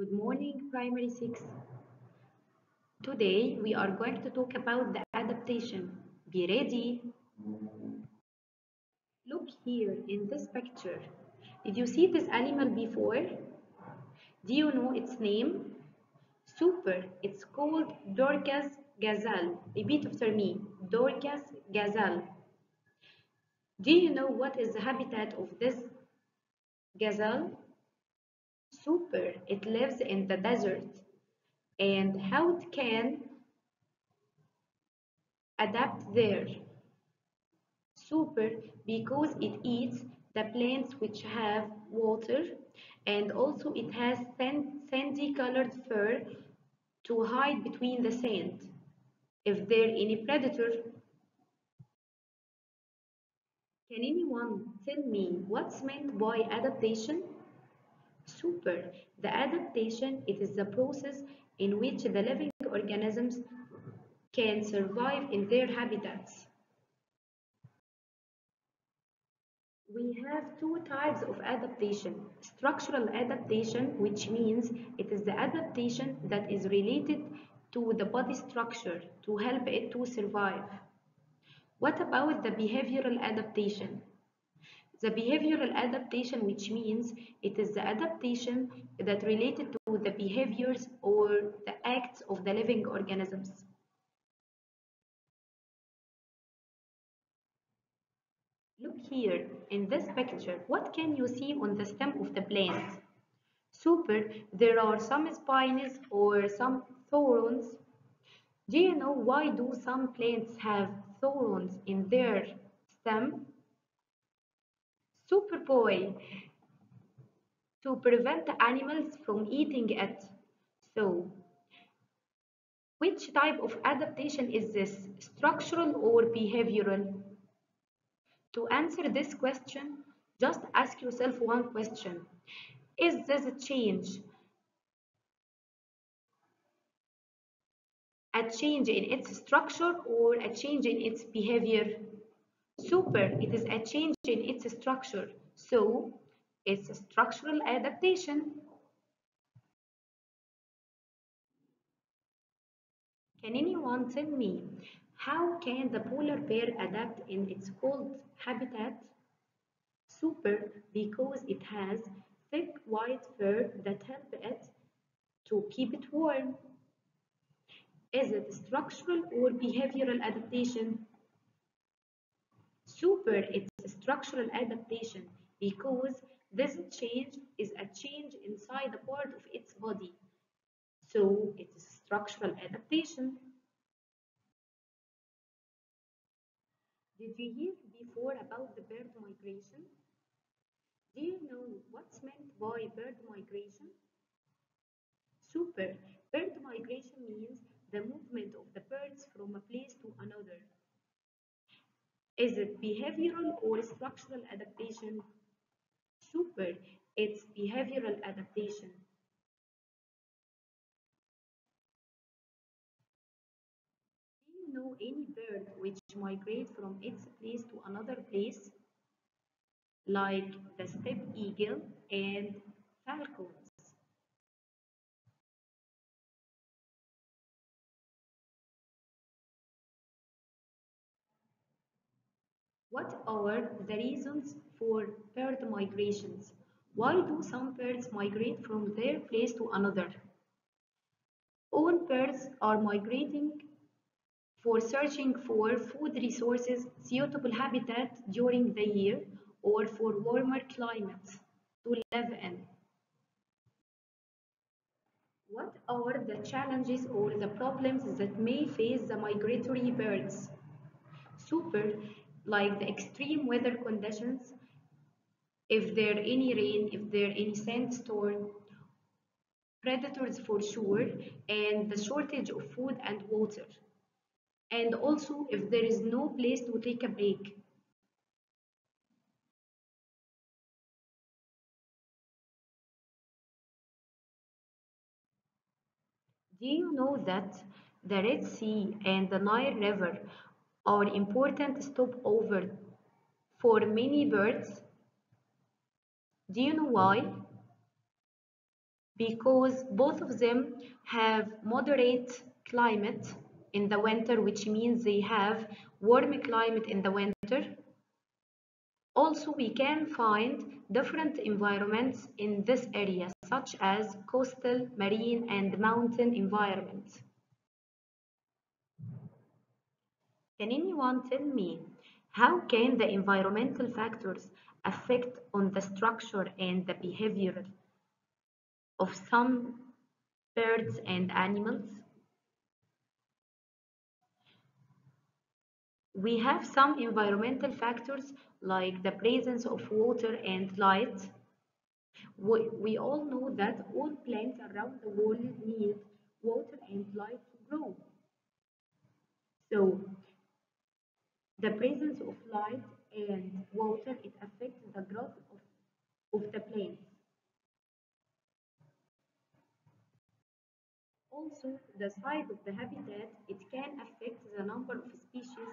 Good morning, Primary 6. Today we are going to talk about the adaptation. Be ready. Look here in this picture. Did you see this animal before? Do you know its name? Super. It's called Dorcas gazelle. Repeat after me. Dorcas gazelle. Do you know what is the habitat of this gazelle? Super. It lives in the desert. And how it can adapt there? Super, because it eats the plants which have water, and also it has sandy colored fur to hide between the sand. If there any predator, can anyone tell me what's meant by adaptation? Super. The adaptation, it is the process in which the living organisms can survive in their habitats. We have two types of adaptation. Structural adaptation, which means it is the adaptation that is related to the body structure to help it to survive. What about the behavioral adaptation? The behavioral adaptation, which means it is the adaptation that related to the behaviors or the acts of the living organisms. Look here in this picture. What can you see on the stem of the plant? Super, there are some spines or some thorns. Do you know why do some plants have thorns in their stem? Super boy, to prevent the animals from eating it. So, which type of adaptation is this, structural or behavioral? To answer this question, just ask yourself one question. Is this a change in its structure or a change in its behavior? Super, it is a change in its structure. So, it's a structural adaptation. Can anyone tell me how can the polar bear adapt in its cold habitat? Super, because it has thick white fur that help it to keep it warm. Is it structural or behavioral adaptation? Super, it's a structural adaptation because this change is a change inside a part of its body. So it's a structural adaptation. Did you hear before about the bird migration? Do you know what's meant by bird migration? Super. Bird migration means the movement of the birds from a place to another. Is it behavioral or structural adaptation? Super. It's behavioral adaptation. Do you know any bird which migrates from its place to another place, like the steppe eagle and falcons? What are the reasons for bird migrations? Why do some birds migrate from their place to another? All birds are migrating for searching for food resources, suitable habitat during the year, or for warmer climates to live in. What are the challenges or the problems that may face the migratory birds? Super, like the extreme weather conditions, if there any rain, if there any sandstorm, predators for sure, and the shortage of food and water. And also if there is no place to take a break. Do you know that the Red Sea and the Nile River are important stopover for many birds? Do you know why? because both of them have moderate climate in the winter, which means they have warm climate in the winter. Also, we can find different environments in this area, such as coastal, marine, and mountain environments. Can anyone tell me how can the environmental factors affect on the structure and the behavior of some birds and animals? We have some environmental factors like the presence of water and light. We all know that all plants around the world need water and light to grow. So the presence of light and water, it affects the growth of the plants. Also, the size of the habitat, it can affect the number of species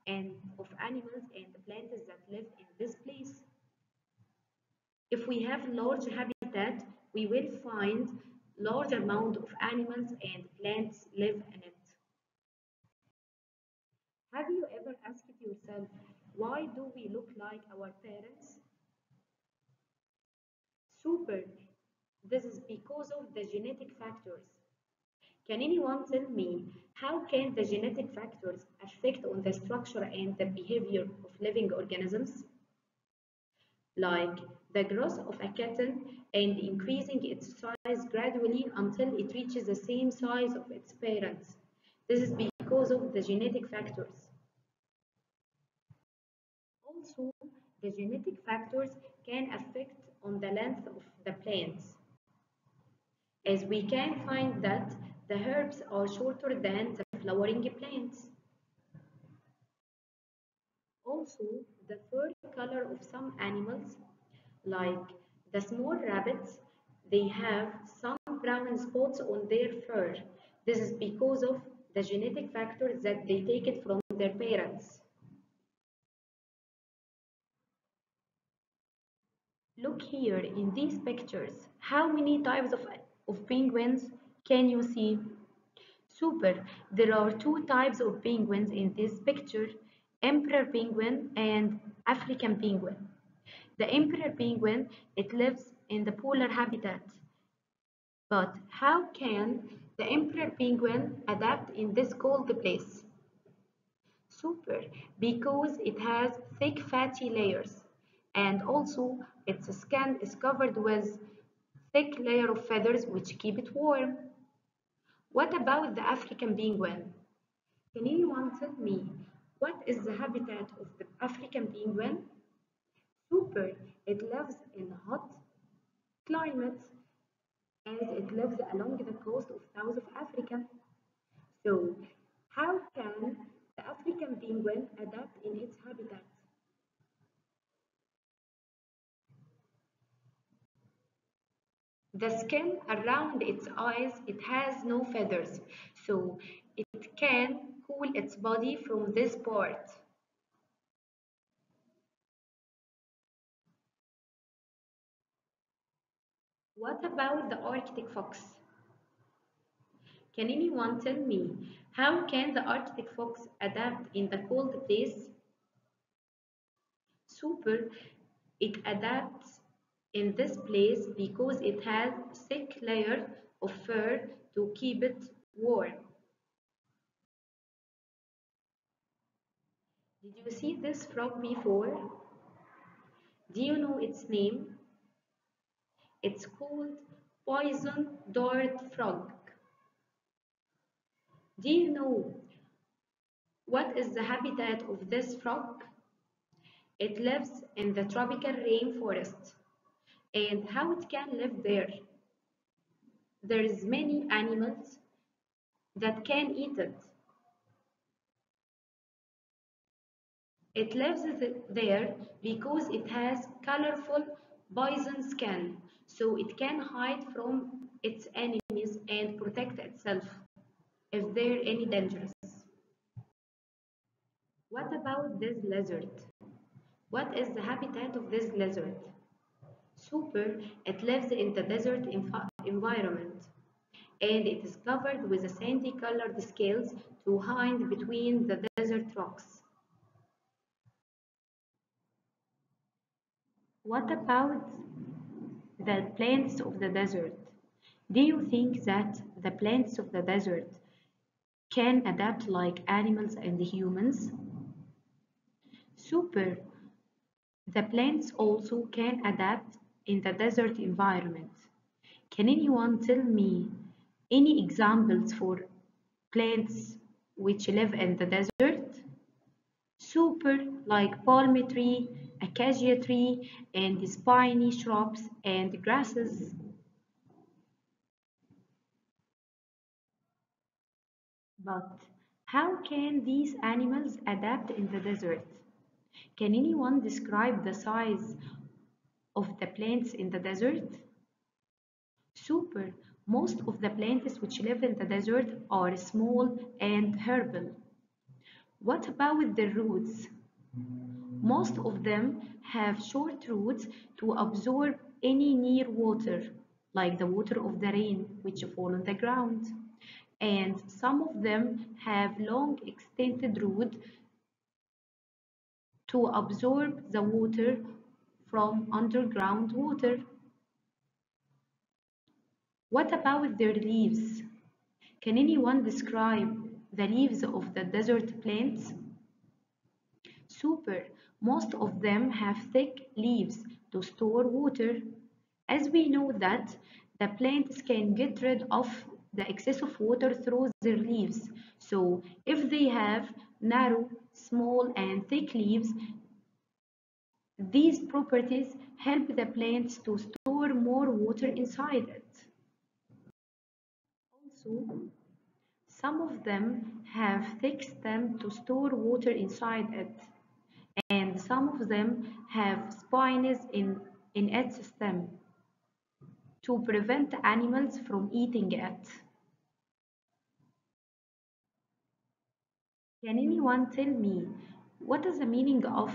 and of animals and plants that live in this place. If we have large habitat, we will find large amount of animals and plants live in it. Have you ever asked yourself, why do we look like our parents? Super. This is because of the genetic factors. Can anyone tell me how can the genetic factors affect on the structure and the behavior of living organisms? Like the growth of a kitten and increasing its size gradually until it reaches the same size of its parents. This is because of the genetic factors. Also, the genetic factors can affect on the length of the plants, as we can find that the herbs are shorter than the flowering plants. Also, the fur color of some animals, like the small rabbits, they have some brown spots on their fur. This is because of the genetic factors that they take it from their parents. Look here in these pictures. How many types of penguins can you see? Super. There are two types of penguins in this picture, emperor penguin and African penguin. The emperor penguin, it lives in the polar habitat. But how can the emperor penguin adapt in this cold place? Super, because it has thick fatty layers and also its skin is covered with thick layer of feathers which keep it warm. What about the African penguin? Can anyone tell me what is the habitat of the African penguin? Super, it lives in hot climates as it lives along the coast of South of Africa. So, how can the African penguin adapt in its habitat? The skin around its eyes, it has no feathers, so it can cool its body from this part. What about the Arctic fox? Can anyone tell me how can the Arctic fox adapt in the cold place? Super, it adapts in this place because it has thick layer of fur to keep it warm. Did you see this frog before? Do you know its name? It's called poison dart frog. Do you know what is the habitat of this frog? It lives in the tropical rainforest. And how it can live there? There is many animals that can eat it. It lives there because it has colorful poison skin, so it can hide from its enemies and protect itself if they're any dangerous. What about this lizard? What is the habitat of this lizard? Super, it lives in the desert environment, and it is covered with a sandy colored scales to hide between the desert rocks. What about the plants of the desert? Do you think that the plants of the desert can adapt like animals and humans? Super! The plants also can adapt in the desert environment. Can anyone tell me any examples for plants which live in the desert? Super, like palm tree, acacia tree, and spiny shrubs and grasses. But how can these animals adapt in the desert? Can anyone describe the size of the plants in the desert? Super. Most of the plants which live in the desert are small and herbal. What about the roots? Most of them have short roots to absorb any near water, like the water of the rain which fall on the ground. And some of them have long extended roots to absorb the water from underground water. What about their leaves? Can anyone describe the leaves of the desert plants? Super! Most of them have thick leaves to store water. As we know that the plants can get rid of the excess of water through their leaves. So if they have narrow, small and thick leaves, these properties help the plants to store more water inside it. Also, some of them have thick stem to store water inside it, and some of them have spines in its stem to prevent animals from eating it. Can anyone tell me what is the meaning of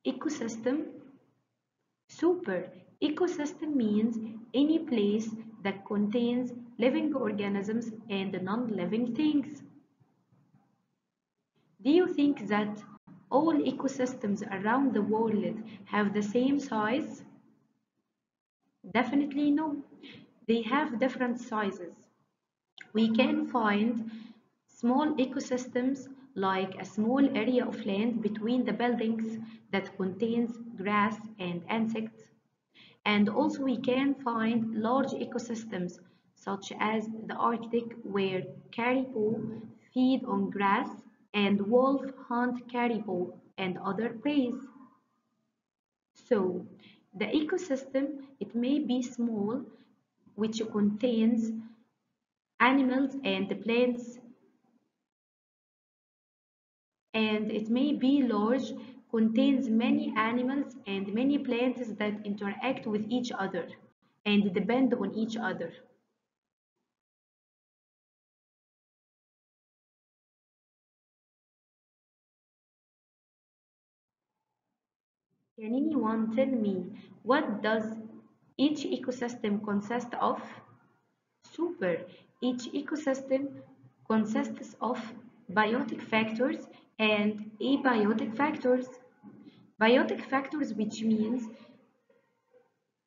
ecosystem? Super! Ecosystem means any place that contains living organisms and non-living things. Do you think that all ecosystems around the world have the same size? Definitely no. They have different sizes. We can find small ecosystems like a small area of land between the buildings that contains grass and insects. And also we can find large ecosystems such as the Arctic where caribou feed on grass and wolf hunt caribou and other prey. So the ecosystem, it may be small, which contains animals and plants, and it may be large, contains many animals and many plants that interact with each other and depend on each other. Can anyone tell me what does each ecosystem consist of? Super. Each ecosystem consists of biotic factors and abiotic factors. Biotic factors, which means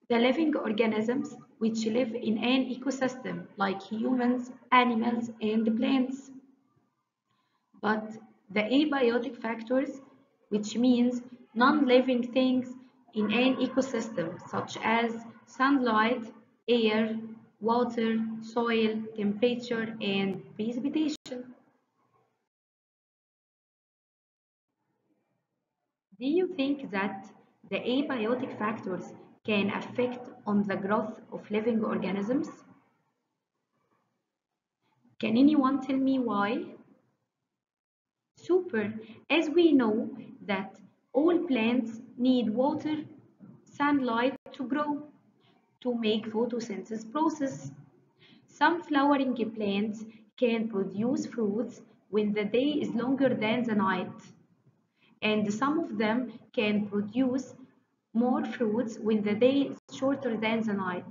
the living organisms which live in an ecosystem, like humans, animals, and plants. But the abiotic factors, which means non-living things in an ecosystem, such as sunlight, air, water, soil, temperature, and precipitation. Do you think that the abiotic factors can affect on the growth of living organisms? Can anyone tell me why? Super, as we know that all plants need water, sunlight to grow, to make photosynthesis process. Some flowering plants can produce fruits when the day is longer than the night, and some of them can produce more fruits when the day is shorter than the night.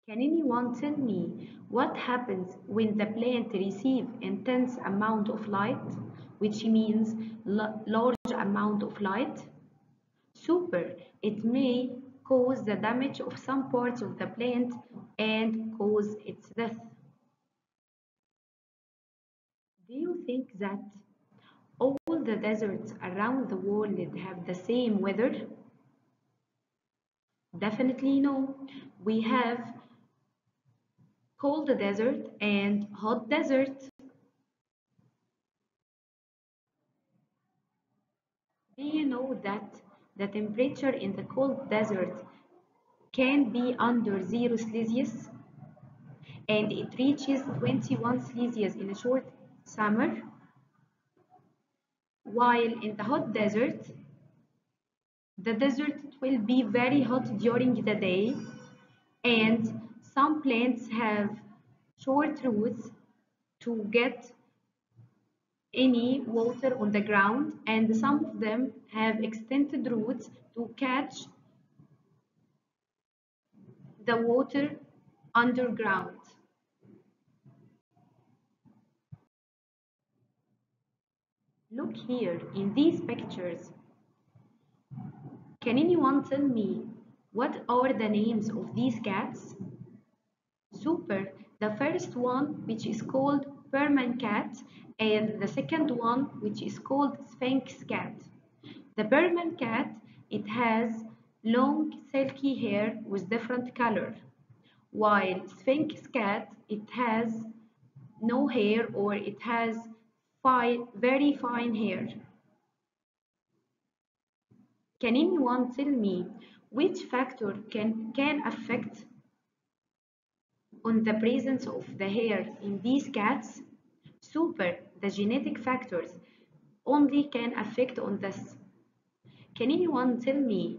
Can anyone tell me what happens when the plant receives intense amount of light, which means large amount of light? Super. It may cause the damage of some parts of the plant and cause its death. Do you think that all the deserts around the world have the same weather? Definitely no. We have cold desert and hot desert. Do you know that the temperature in the cold desert can be under 0 Celsius and it reaches 21 Celsius in a short summer, while in the hot desert, the desert will be very hot during the day and some plants have short roots to get any water on the ground and some of them have extended roots to catch the water underground. Look here in these pictures. Can anyone tell me what are the names of these cats? Super. The first one, which is called Berman cat, and the second one, which is called Sphinx cat. The Berman cat, it has long silky hair with different color, while Sphinx cat, it has no hair or it has very fine hair. Can anyone tell me which factor can affect on the presence of the hair in these cats? Super, the genetic factors only can affect on this. Can anyone tell me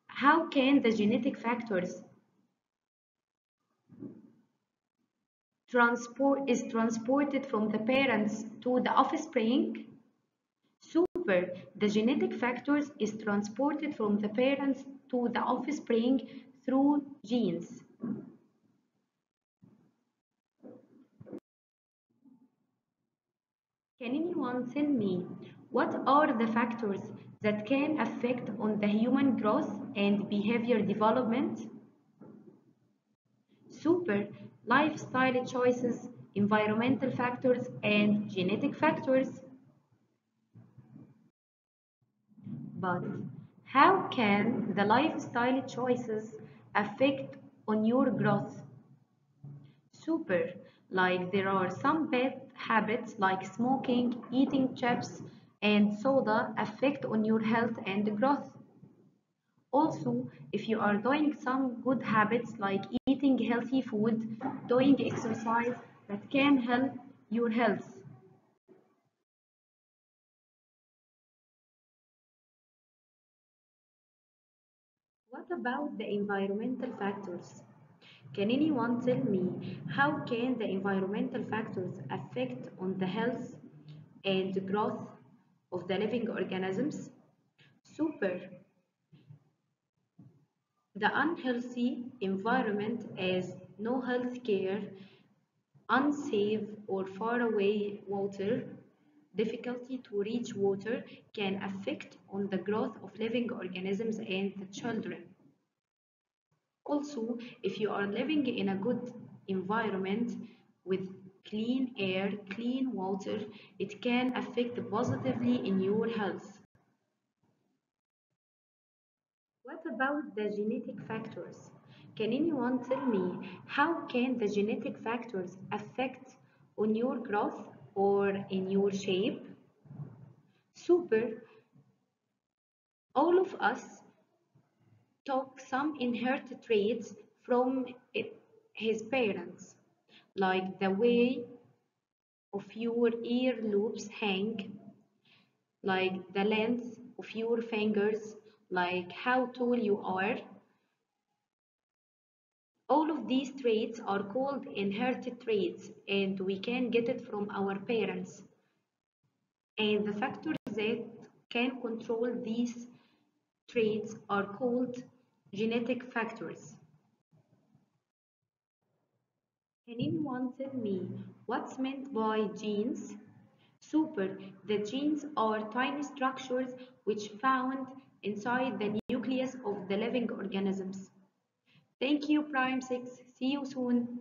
how can the genetic factors transported from the parents to the offspring? Super, the genetic factors is transported from the parents to the offspring through genes. Can anyone tell me what are the factors that can affect on the human growth and behavior development? Super, lifestyle choices, environmental factors, and genetic factors. But how can the lifestyle choices affect on your growth? Super, like there are some bad habits like smoking, eating chips, and soda affect on your health and growth. Also, if you are doing some good habits like eating healthy food, doing exercise, that can help your health. What about the environmental factors? Can anyone tell me how can the environmental factors affect on the health and growth of the living organisms? Super. The unhealthy environment as no health care, unsafe or far away water, difficulty to reach water can affect on the growth of living organisms and the children. Also, if you are living in a good environment with clean air, clean water, it can affect positively in your health. What about the genetic factors? Can anyone tell me how can the genetic factors affect on your growth or in your shape? Super. All of us took some inherited traits from his parents, like the way of your ear loops hang, like the length of your fingers, like how tall you are. All of these traits are called inherited traits and we can get it from our parents. And the factors that can control these traits are called genetic factors. Can anyone tell me what's meant by genes? Super. The genes are tiny structures which found inside the nucleus of the living organisms. Thank you, Prime 6. See you soon.